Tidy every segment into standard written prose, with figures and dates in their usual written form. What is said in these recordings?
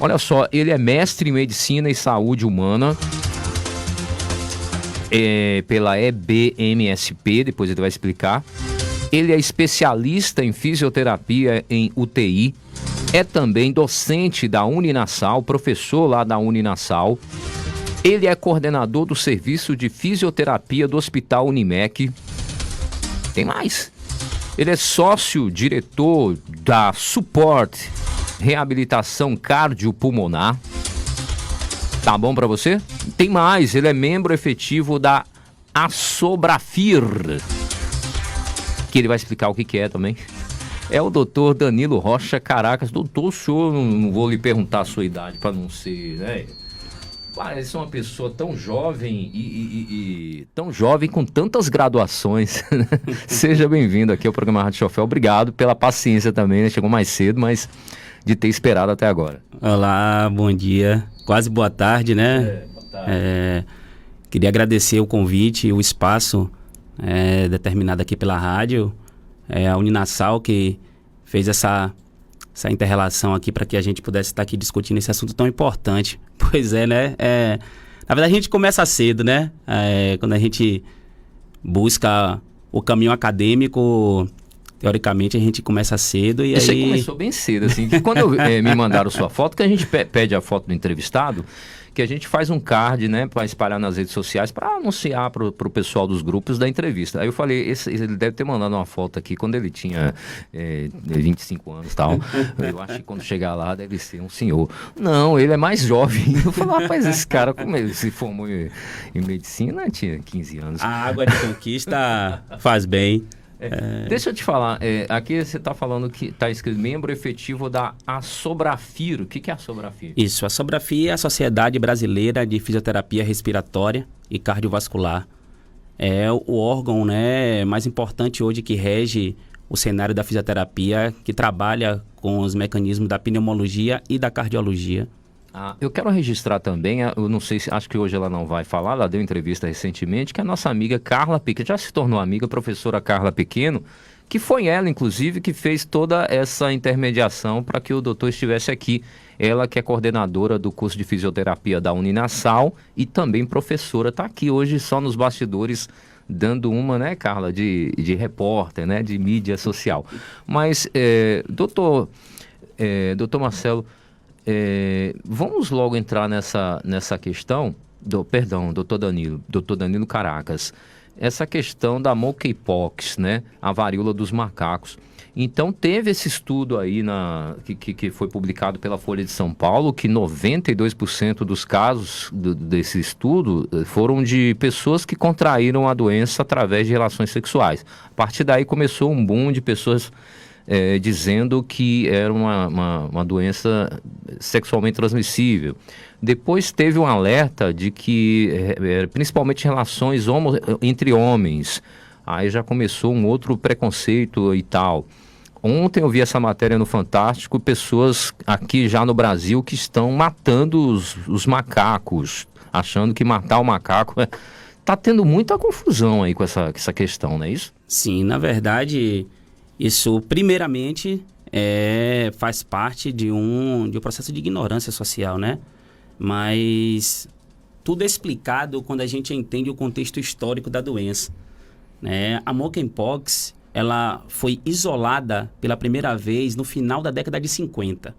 Olha só, ele é mestre em Medicina e Saúde Humana pela EBMSP, depois ele vai explicar. Ele é especialista em fisioterapia em UTI, é também docente da Uninasal, professor lá da Uninasal. Ele é coordenador do serviço de fisioterapia do Hospital Unimec. Tem mais. Ele é sócio-diretor da Support Reabilitação Cardiopulmonar. Tá bom pra você? Tem mais. Ele é membro efetivo da Asobrafir, que ele vai explicar o que é também. É o doutor Danilo Rocha Caracas. Doutor, o senhor, não vou lhe perguntar a sua idade para não ser... né? Parece uma pessoa tão jovem e tão jovem com tantas graduações. Seja bem-vindo aqui ao programa Rádio Chofé. Obrigado pela paciência também, né? Chegou mais cedo, mas de ter esperado até agora. Olá, bom dia. Quase boa tarde, né? Boa tarde. Queria agradecer o convite e o espaço determinado aqui pela rádio. A Uninasal que fez essa inter-relação aqui para que a gente pudesse estar aqui discutindo esse assunto tão importante. Pois é, né? Na verdade, a gente começa cedo, né? Quando a gente busca o caminho acadêmico, teoricamente, a gente começa cedo e Você aí... começou bem cedo, assim. Que quando me mandaram sua foto, que a gente pede a foto do entrevistado, que a gente faz um card, né, para espalhar nas redes sociais, para anunciar pro pessoal dos grupos da entrevista. Aí eu falei, ele deve ter mandado uma foto aqui quando ele tinha 25 anos e tal. Eu acho que quando chegar lá deve ser um senhor. Não, ele é mais jovem. Eu falei, rapaz, esse cara, como ele se formou em medicina, tinha 15 anos. A água de conquista faz bem. Deixa eu te falar, aqui você está falando que está escrito membro efetivo da Asobrafir. O que é a Asobrafir? Isso, a Asobrafir é a Sociedade Brasileira de Fisioterapia Respiratória e Cardiovascular. É o órgão, né, mais importante hoje que rege o cenário da fisioterapia, que trabalha com os mecanismos da pneumologia e da cardiologia. Eu quero registrar também, eu não sei, acho que hoje ela não vai falar, ela deu entrevista recentemente, que a nossa amiga Carla Pequeno, já se tornou amiga, a professora Carla Pequeno, que foi ela, inclusive, que fez toda essa intermediação para que o doutor estivesse aqui. Ela que é coordenadora do curso de fisioterapia da Uninasal e também professora, está aqui hoje só nos bastidores, dando uma, né, Carla, de repórter, né, de mídia social. Mas, doutor Marcelo, vamos logo entrar nessa questão, doutor Danilo Caracas, essa questão da monkeypox, né, a varíola dos macacos. Então teve esse estudo aí que foi publicado pela Folha de São Paulo, que 92% dos casos desse estudo foram de pessoas que contraíram a doença através de relações sexuais. A partir daí começou um boom de pessoas dizendo que era uma doença sexualmente transmissível. Depois teve um alerta de que, principalmente relações entre homens, aí já começou um outro preconceito e tal. Ontem eu vi essa matéria no Fantástico, pessoas aqui já no Brasil que estão matando os macacos, achando que matar o macaco... Tá tendo muita confusão aí com essa questão, não é isso? Sim, na verdade... Isso, primeiramente, faz parte de um processo de ignorância social, né? Mas tudo é explicado quando a gente entende o contexto histórico da doença, né? A monkeypox, ela foi isolada pela primeira vez no final da década de 50.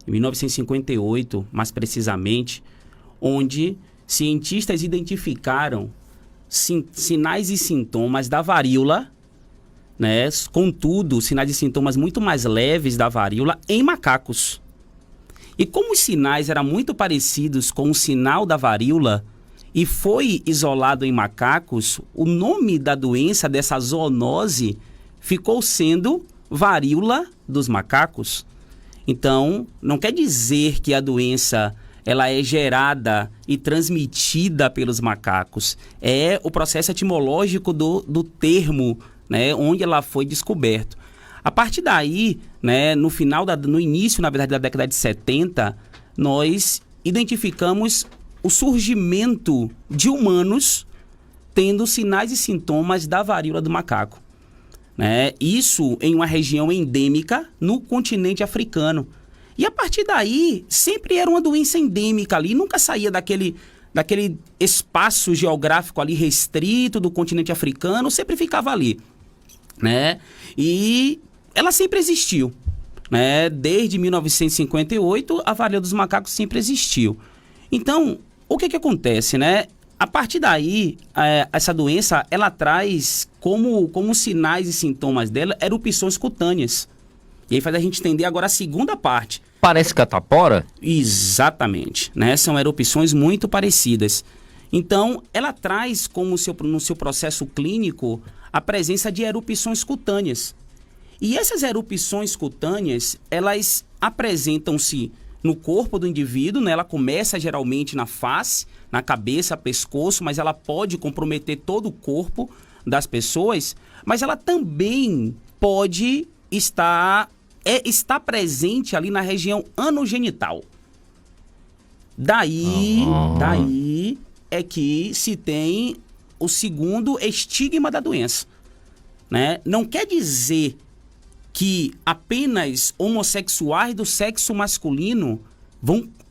Em 1958, mais precisamente, onde cientistas identificaram sinais e sintomas da varíola, né? Contudo, sinais e sintomas muito mais leves da varíola em macacos. E como os sinais eram muito parecidos com o sinal da varíola e foi isolado em macacos, o nome da doença, dessa zoonose, ficou sendo varíola dos macacos. Então, não quer dizer que a doença ela é gerada e transmitida pelos macacos. É o processo etimológico do termo, né, onde ela foi descoberta. A partir daí, né, no início, na verdade, da década de 70, nós identificamos o surgimento de humanos tendo sinais e sintomas da varíola do macaco, né? Isso em uma região endêmica no continente africano. E a partir daí, sempre era uma doença endêmica ali, nunca saía daquele espaço geográfico ali restrito do continente africano, sempre ficava ali, né? E ela sempre existiu, né? Desde 1958, a varíola dos macacos sempre existiu. Então, o que acontece, né? A partir daí, essa doença, ela traz como sinais e sintomas dela erupções cutâneas. E aí faz a gente entender agora a segunda parte. Parece catapora? Exatamente, né? São erupções muito parecidas. Então, ela traz como no seu processo clínico a presença de erupções cutâneas. E essas erupções cutâneas, elas apresentam-se no corpo do indivíduo, né? Ela começa geralmente na face, na cabeça, pescoço, mas ela pode comprometer todo o corpo das pessoas, mas ela também pode estar presente ali na região anogenital. Daí é que se tem o segundo estigma da doença, né? Não quer dizer que apenas homossexuais do sexo masculino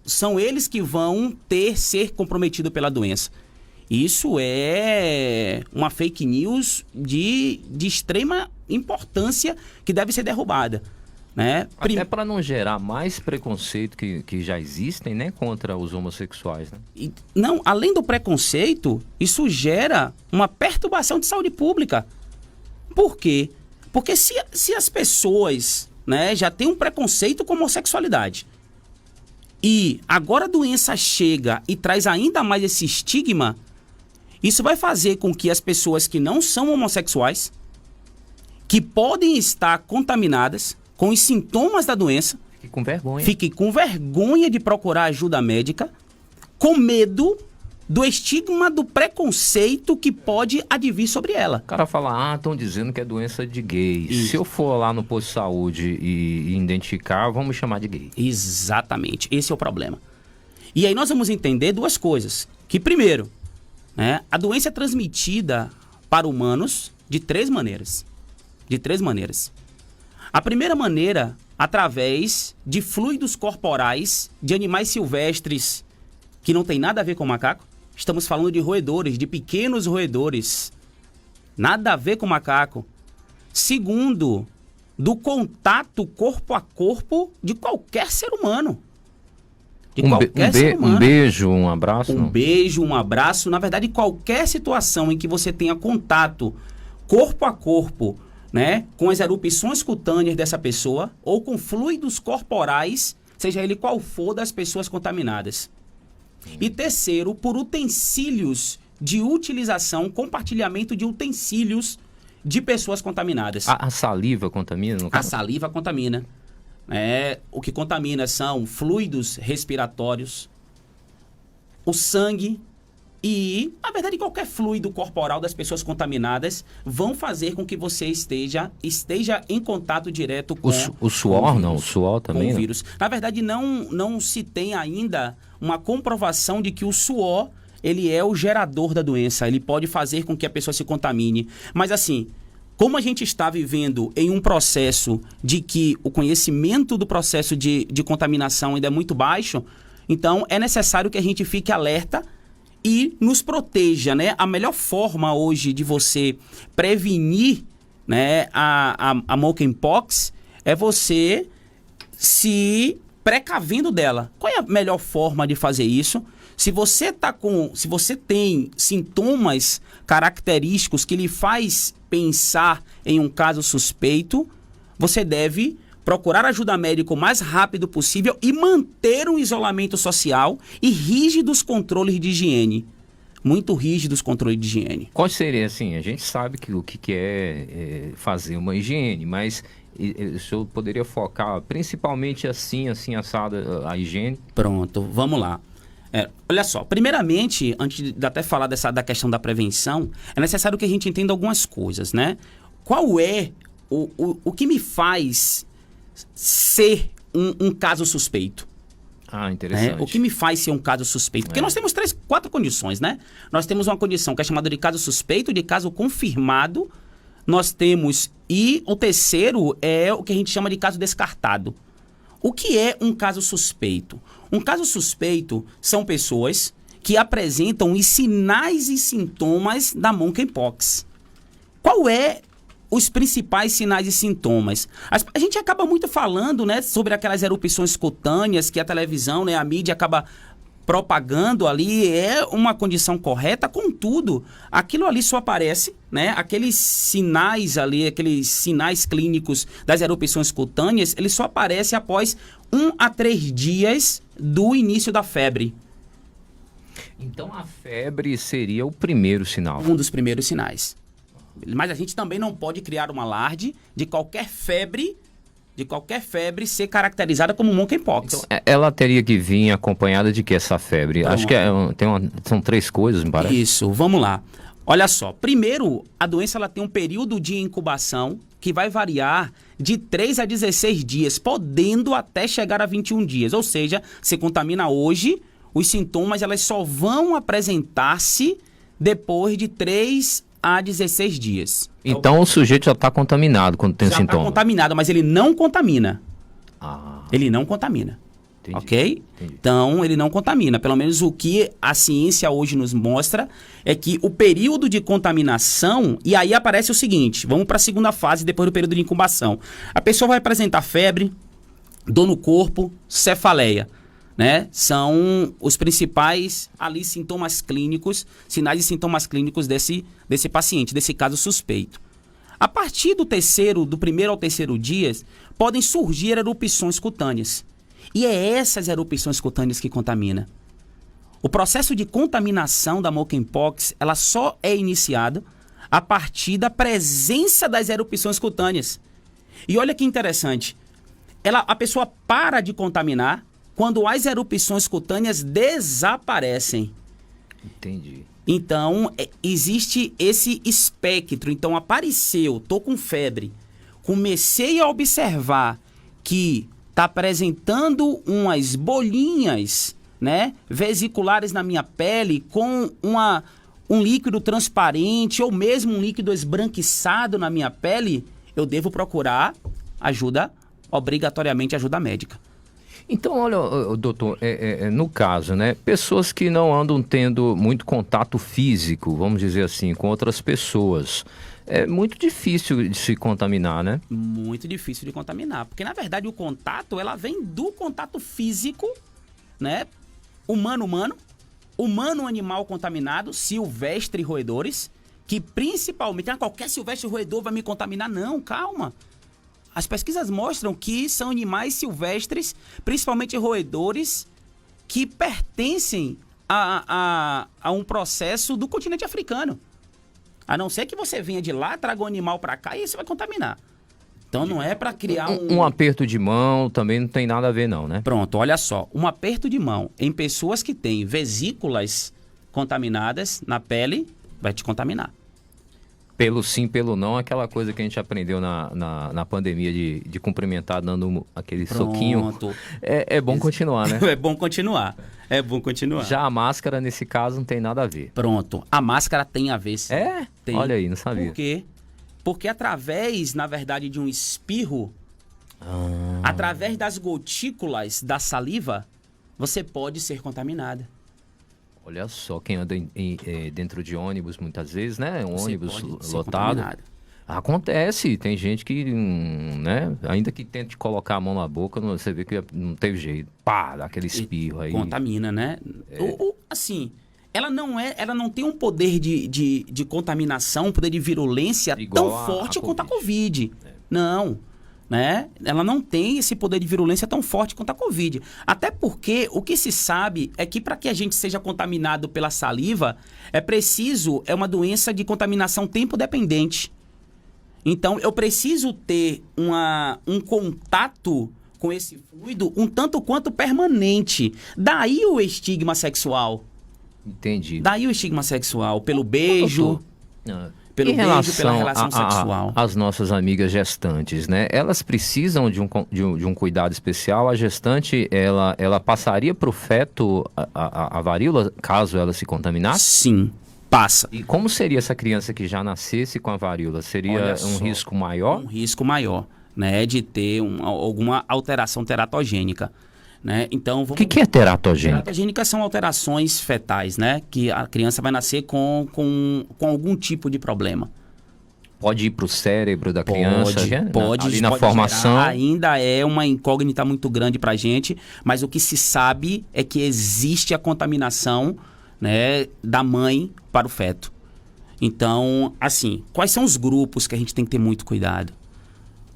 são eles que vão ser comprometidos pela doença. Isso é uma fake news de extrema importância que deve ser derrubada, né? Até para não gerar mais preconceito que já existem, né, contra os homossexuais, né? Não, além do preconceito, isso gera uma perturbação de saúde pública. Por quê? Porque se as pessoas, né, já têm um preconceito com a homossexualidade e agora a doença chega e traz ainda mais esse estigma, isso vai fazer com que as pessoas que não são homossexuais, que podem estar contaminadas com os sintomas da doença, fiquem com vergonha de procurar ajuda médica, com medo do estigma, do preconceito que pode advir sobre ela. O cara fala, estão dizendo que é doença de gay. Isso. Se eu for lá no posto de saúde e identificar, vamos chamar de gay. Exatamente, esse é o problema. E aí nós vamos entender duas coisas. Que primeiro, né, a doença é transmitida para humanos de três maneiras. A primeira maneira, através de fluidos corporais de animais silvestres que não tem nada a ver com macaco. Estamos falando de roedores, de pequenos roedores. Nada a ver com macaco. Segundo, do contato corpo a corpo de qualquer ser humano. Um beijo, um abraço? Um beijo, um abraço. Na verdade, qualquer situação em que você tenha contato corpo a corpo, né, com as erupções cutâneas dessa pessoa ou com fluidos corporais, seja ele qual for, das pessoas contaminadas. E terceiro, por utensílios de utilização, compartilhamento de utensílios de pessoas contaminadas. A saliva contamina? A saliva contamina. O que contamina são fluidos respiratórios, o sangue e, na verdade, qualquer fluido corporal das pessoas contaminadas vão fazer com que você esteja em contato direto com o suor, com o não? O suor também? Com o vírus. Na verdade, não se tem ainda uma comprovação de que o suor ele é o gerador da doença. Ele pode fazer com que a pessoa se contamine. Mas assim, como a gente está vivendo em um processo de que o conhecimento do processo de contaminação ainda é muito baixo, então é necessário que a gente fique alerta e nos proteja, né? A melhor forma hoje de você prevenir, né, a monkeypox é você se precavendo dela. Qual é a melhor forma de fazer isso? Se você tem sintomas característicos que lhe faz pensar em um caso suspeito, você deve procurar ajuda médica o mais rápido possível e manter um isolamento social e rígidos controles de higiene. Muito rígidos controles de higiene. Qual seria, assim, a gente sabe que o que é fazer uma higiene, mas o senhor poderia focar principalmente assim assada a higiene? Pronto, vamos lá. Olha só, primeiramente, antes de até falar da questão da prevenção, é necessário que a gente entenda algumas coisas, né? Qual é o que me faz ser um caso suspeito? Interessante. O que me faz ser um caso suspeito? Porque nós temos 4 condições, né? Nós temos uma condição que é chamada de caso suspeito, de caso confirmado. Nós temos, e o terceiro é o que a gente chama de caso descartado. O que é um caso suspeito? Um caso suspeito são pessoas que apresentam os sinais e sintomas da monkeypox. Qual é os principais sinais e sintomas? A gente acaba muito falando, né, sobre aquelas erupções cutâneas que a televisão, né, a mídia acaba propagando ali, é uma condição correta, contudo, aquilo ali só aparece, né, aqueles sinais ali, aqueles sinais clínicos das erupções cutâneas, eles só aparecem após 1 a 3 dias do início da febre. Então a febre seria o primeiro sinal. Um dos primeiros sinais. Mas a gente também não pode criar um alarde de qualquer febre ser caracterizada como monkeypox. Então, ela teria que vir acompanhada de que essa febre? Então, acho que são 3 coisas, me parece. Isso, vamos lá. Olha só, primeiro, a doença ela tem um período de incubação que vai variar de 3 a 16 dias, podendo até chegar a 21 dias. Ou seja, se contamina hoje, os sintomas elas só vão apresentar-se depois de 3 a 16 dias. Então o sujeito já está contaminado quando tem já sintoma. Já está contaminado, mas ele não contamina. Ele não contamina. Entendi, ok? entendi. Então, ele não contamina. Pelo menos o que a ciência hoje nos mostra é que o período de contaminação... E aí aparece o seguinte, vamos para a segunda fase depois do período de incubação. A pessoa vai apresentar febre, dor no corpo, cefaleia. Né? São os principais ali sintomas clínicos, sinais e sintomas clínicos desse paciente, desse caso suspeito. A partir do primeiro ao terceiro dia, podem surgir erupções cutâneas. E é essas erupções cutâneas que contamina. O processo de contaminação da monkeypox, ela só é iniciado a partir da presença das erupções cutâneas. E olha que interessante, a pessoa para de contaminar quando as erupções cutâneas desaparecem. Entendi. Então, existe esse espectro. Então, apareceu, tô com febre, comecei a observar que está apresentando umas bolinhas, né, vesiculares na minha pele com um líquido transparente ou mesmo um líquido esbranquiçado na minha pele, eu devo procurar obrigatoriamente ajuda médica. Então, olha, doutor, no caso, né, pessoas que não andam tendo muito contato físico, vamos dizer assim, com outras pessoas, é muito difícil de se contaminar, né? Muito difícil de contaminar, porque na verdade o contato, ela vem do contato físico, né, humano-animal contaminado, silvestre roedores, que principalmente, qualquer silvestre roedor vai me contaminar, não, calma. As pesquisas mostram que são animais silvestres, principalmente roedores, que pertencem a um processo do continente africano. A não ser que você venha de lá, traga um animal para cá e você vai contaminar. Então não é para criar um aperto de mão também não tem nada a ver não, né? Pronto, olha só. Um aperto de mão em pessoas que têm vesículas contaminadas na pele vai te contaminar. Pelo sim, pelo não, aquela coisa que a gente aprendeu na pandemia de cumprimentar dando aquele soquinho. É bom continuar, né? É bom continuar. É bom continuar. Já a máscara, nesse caso, não tem nada a ver. Pronto. A máscara tem a ver, sim. Tem. Olha aí, não sabia. Por quê? Porque através, na verdade, de um espirro, através das gotículas da saliva, você pode ser contaminada. Olha só, quem anda dentro de ônibus muitas vezes, né? Um ônibus lotado. Acontece, tem gente que, né? Ainda que tente colocar a mão na boca, você vê que não teve jeito. Pá, dá aquele espirro aí. Contamina, né? Assim, ela não tem um poder de contaminação, um poder de virulência igual tão forte quanto a Covid. Não. Né? Ela não tem esse poder de virulência tão forte quanto a Covid. Até porque o que se sabe é que para que a gente seja contaminado pela saliva, é uma doença de contaminação tempo-dependente. Então, eu preciso ter um contato com esse fluido um tanto quanto permanente. Daí o estigma sexual. Entendi. Daí o estigma sexual, pelo beijo... Pelo beijo, pela relação sexual. As nossas amigas gestantes, né? Elas precisam de um cuidado especial. A gestante, ela passaria para o feto a varíola, caso ela se contaminasse? Sim, passa. E como seria essa criança que já nascesse com a varíola? Seria risco maior? Um risco maior. né, de ter alguma alteração teratogênica. Né? Então, O que é teratogênica? Teratogênica são alterações fetais, né? Que a criança vai nascer com algum tipo de problema. Pode ir para o cérebro da criança? Pode. Ali na pode formação? Gerar. Ainda é uma incógnita muito grande para a gente, mas o que se sabe é que existe a contaminação, né, da mãe para o feto. Então, assim, quais são os grupos que a gente tem que ter muito cuidado?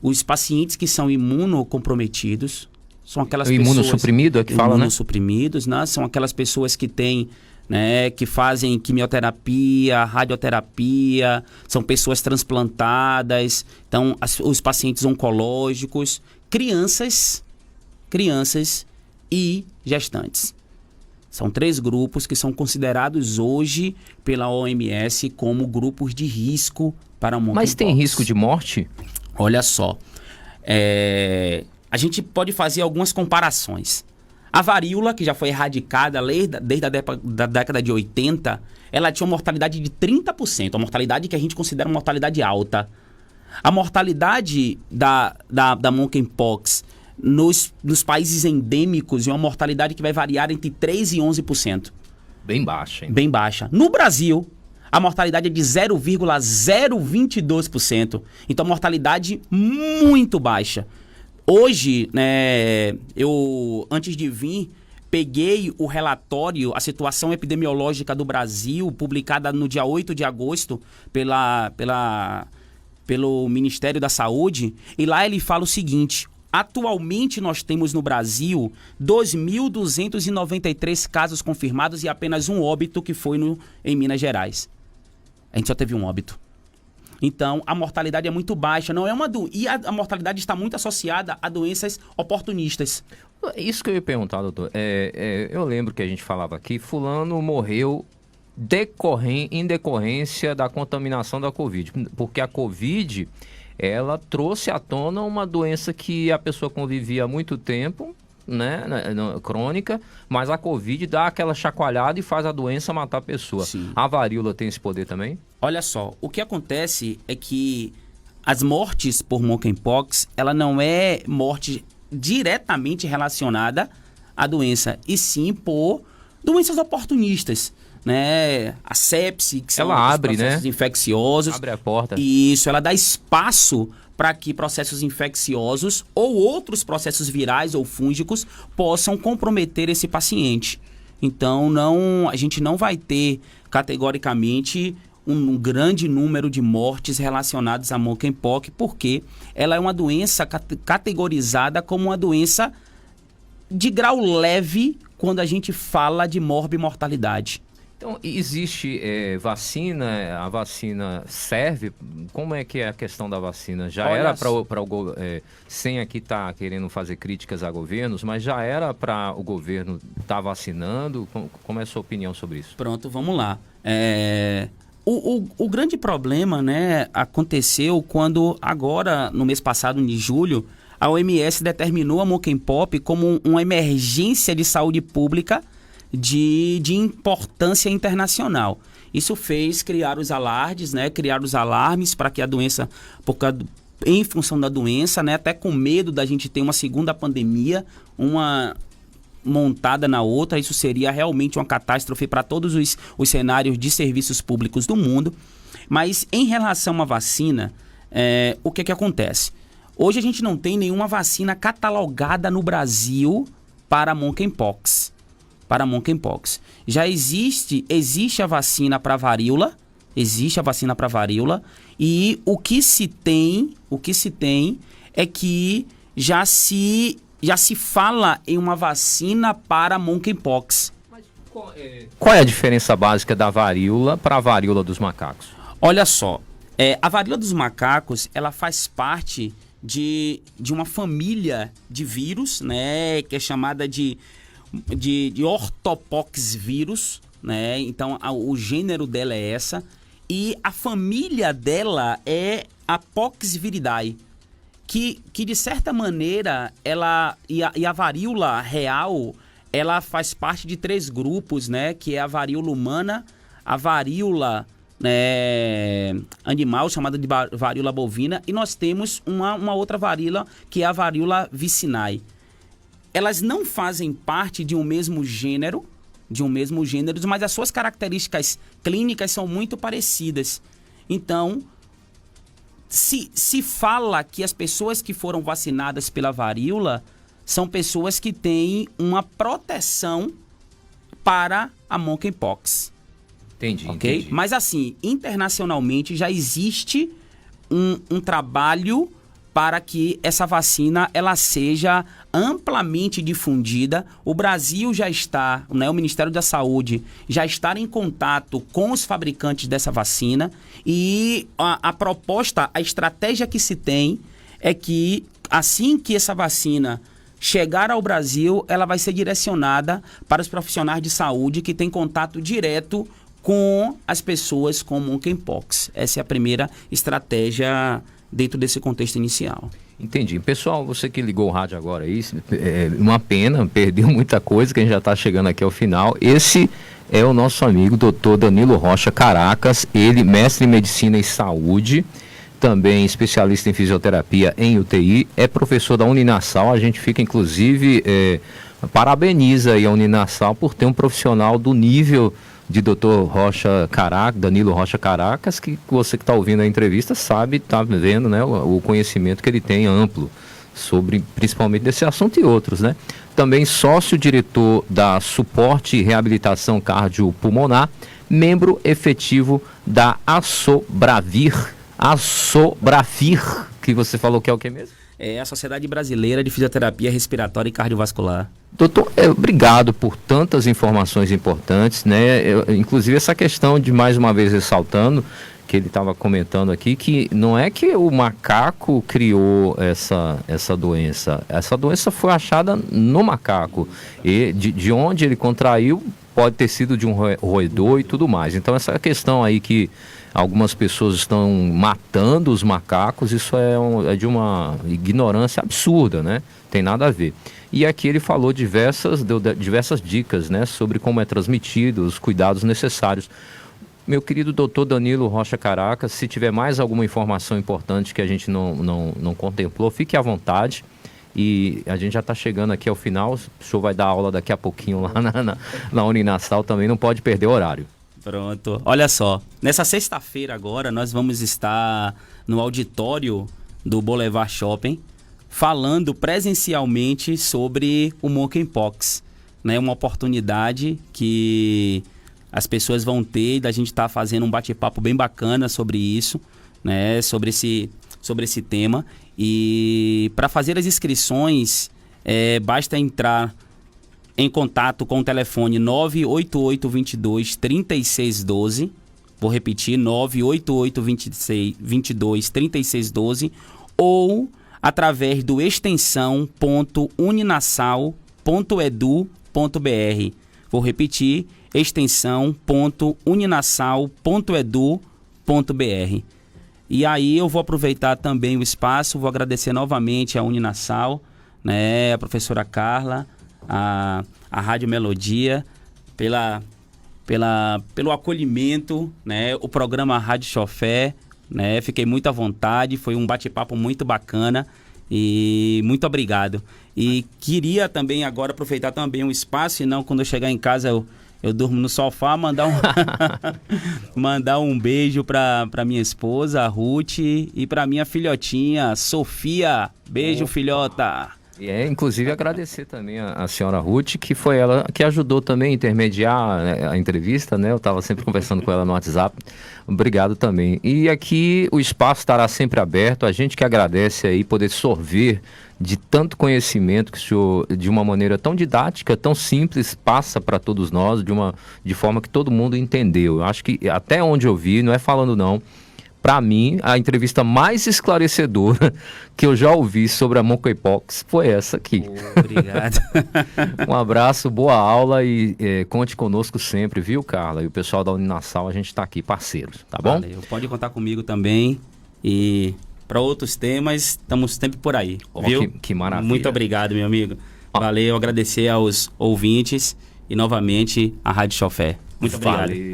Os pacientes que são imunocomprometidos, são aquelas pessoas... Imunossuprimido é que fala, né? Imunossuprimidos, né? São aquelas pessoas que têm, né, que fazem quimioterapia, radioterapia, são pessoas transplantadas, então os pacientes oncológicos, crianças e gestantes. São 3 grupos que são considerados hoje pela OMS como grupos de risco para monkeypox. Mas tem risco de morte? Olha só, a gente pode fazer algumas comparações. A varíola, que já foi erradicada desde a década de 80, ela tinha uma mortalidade de 30%, a mortalidade que a gente considera uma mortalidade alta. A mortalidade da monkeypox nos países endêmicos é uma mortalidade que vai variar entre 3% e 11%. Bem baixa, hein? Bem baixa. No Brasil, a mortalidade é de 0,022%. Então, mortalidade muito baixa. Hoje, né, eu, antes de vir, peguei o relatório, a situação epidemiológica do Brasil, publicada no dia 8 de agosto pelo Ministério da Saúde, e lá ele fala o seguinte: atualmente nós temos no Brasil 2.293 casos confirmados e apenas um óbito que foi em Minas Gerais. A gente só teve um óbito. Então, a mortalidade é muito baixa. Não é e a mortalidade está muito associada a doenças oportunistas. Isso que eu ia perguntar, doutor. Eu lembro que a gente falava aqui, fulano morreu em decorrência da contaminação da Covid. Porque a Covid, ela trouxe à tona uma doença que a pessoa convivia há muito tempo, né, crônica, mas a Covid dá aquela chacoalhada e faz a doença matar a pessoa. Sim. A varíola tem esse poder também? Olha só, o que acontece é que as mortes por monkeypox, ela não é morte diretamente relacionada à doença, e sim por doenças oportunistas, né? A sepse, que são ela abre, processos, né, infecciosos. Abre a porta. Isso, ela dá espaço para que processos infecciosos ou outros processos virais ou fúngicos possam comprometer esse paciente. Então, a gente não vai ter categoricamente um grande número de mortes relacionadas a monkeypox, porque ela é uma doença categorizada como uma doença de grau leve quando a gente fala de morbimortalidade. Então, existe vacina, a vacina serve? Como é que é a questão da vacina? Já era para o sem aqui estar querendo fazer críticas a governos, mas já era para o governo estar vacinando? Como é a sua opinião sobre isso? Pronto, vamos lá. O grande problema, né, aconteceu quando agora, no mês passado, de julho, a OMS determinou a monkeypox como uma emergência de saúde pública de importância internacional. Isso fez criar os alardes, né? Criar os alarmes para que a doença, em função da doença, né? Até com medo da gente ter uma segunda pandemia, uma montada na outra, isso seria realmente uma catástrofe para todos os cenários de serviços públicos do mundo. Mas em relação à vacina, o que acontece? Hoje a gente não tem nenhuma vacina catalogada no Brasil para monkeypox. Já existe a vacina para varíola, e o que se tem é que já se fala em uma vacina para monkeypox. Mas qual é a diferença básica da varíola para a varíola dos macacos? Olha só, a varíola dos macacos, ela faz parte de uma família de vírus, né, que é chamada de ortopox vírus, né? Então o gênero dela é essa, e a família dela é a Poxviridae, que de certa maneira ela e a varíola real, ela faz parte de 3 grupos, né? Que é a varíola humana, a varíola animal chamada de varíola bovina, e nós temos uma outra varíola, que é a varíola vicinae. Elas não fazem parte de um mesmo gênero, mas as suas características clínicas são muito parecidas. Então, se fala que as pessoas que foram vacinadas pela varíola são pessoas que têm uma proteção para a monkeypox. Entendi. Mas assim, internacionalmente já existe um trabalho para que essa vacina ela seja amplamente difundida. O Brasil já está, o Ministério da Saúde já está em contato com os fabricantes dessa vacina, e a proposta, a estratégia que se tem é que assim que essa vacina chegar ao Brasil, ela vai ser direcionada para os profissionais de saúde que têm contato direto com as pessoas com monkeypox. Essa é a primeira estratégia dentro desse contexto inicial. Entendi. Pessoal, você que ligou o rádio agora aí, uma pena, perdeu muita coisa, que a gente já está chegando aqui ao final. Esse é o nosso amigo Dr. Danilo Rocha Caracas, ele mestre em Medicina e Saúde, também especialista em fisioterapia em UTI, é professor da Uninasal. A gente fica, inclusive, parabeniza aí a Uninasal por ter um profissional do nível de Dr. Danilo Rocha Caracas, que você que está ouvindo a entrevista sabe, está vendo, né, o conhecimento que ele tem amplo sobre, principalmente desse assunto e outros, né? Também sócio-diretor da Suporte e Reabilitação Cardiopulmonar, membro efetivo da Assobravir, que você falou que é o que mesmo? É a Sociedade Brasileira de Fisioterapia Respiratória e Cardiovascular. Doutor, obrigado por tantas informações importantes, né? Inclusive essa questão de, mais uma vez ressaltando, que ele estava comentando aqui, que não é que o macaco criou essa doença. Essa doença foi achada no macaco. E de onde ele contraiu, pode ter sido de um roedor e tudo mais. Então essa questão aí que algumas pessoas estão matando os macacos, isso é de uma ignorância absurda, né? Tem nada a ver. E aqui ele falou deu diversas dicas, né, sobre como é transmitido, os cuidados necessários. Meu querido doutor Danilo Rocha Caracas, se tiver mais alguma informação importante que a gente não contemplou, fique à vontade. E a gente já está chegando aqui ao final, o senhor vai dar aula daqui a pouquinho lá na Uninasal também, não pode perder o horário. Pronto. Olha só, nessa sexta-feira agora nós vamos estar no auditório do Boulevard Shopping falando presencialmente sobre o monkeypox, né? Uma oportunidade que as pessoas vão ter da gente estar fazendo um bate-papo bem bacana sobre isso, né? Sobre esse tema. E para fazer as inscrições, basta entrar em contato com o telefone 98822-3612. Vou repetir, 98822-3612, ou através do extensão.uninasal.edu.br. Vou repetir, extensão.uninasal.edu.br. E aí eu vou aproveitar também o espaço, vou agradecer novamente a Uninasal, né, a professora Carla, a Rádio Melodia, pelo acolhimento, né, o programa Rádio Chofé, né, fiquei muito à vontade, foi um bate-papo muito bacana e muito obrigado. E queria também agora aproveitar também o espaço, senão quando eu chegar em casa eu durmo no sofá, mandar um beijo para minha esposa, a Ruth, e para minha filhotinha, Sofia. Beijo, filhota. Inclusive agradecer também a senhora Ruth, que foi ela que ajudou também a intermediar, né, a entrevista, né? Eu estava sempre conversando com ela no WhatsApp. Obrigado também. E aqui o espaço estará sempre aberto. A gente que agradece aí poder sorver de tanto conhecimento que o senhor, de uma maneira tão didática, tão simples, passa para todos nós, de forma que todo mundo entendeu. Eu acho que até onde eu vi, não é falando não, para mim, a entrevista mais esclarecedora que eu já ouvi sobre a monkeypox foi essa aqui. Obrigado. Um abraço, boa aula e conte conosco sempre, viu, Carla? E o pessoal da Uninasal, a gente está aqui, parceiros, tá bom? Valeu. Pode contar comigo também. E para outros temas, estamos sempre por aí, viu? Que maravilha. Muito obrigado, meu amigo. Valeu, agradecer aos ouvintes e novamente a Rádio Chofé. Muito obrigado. Valeu.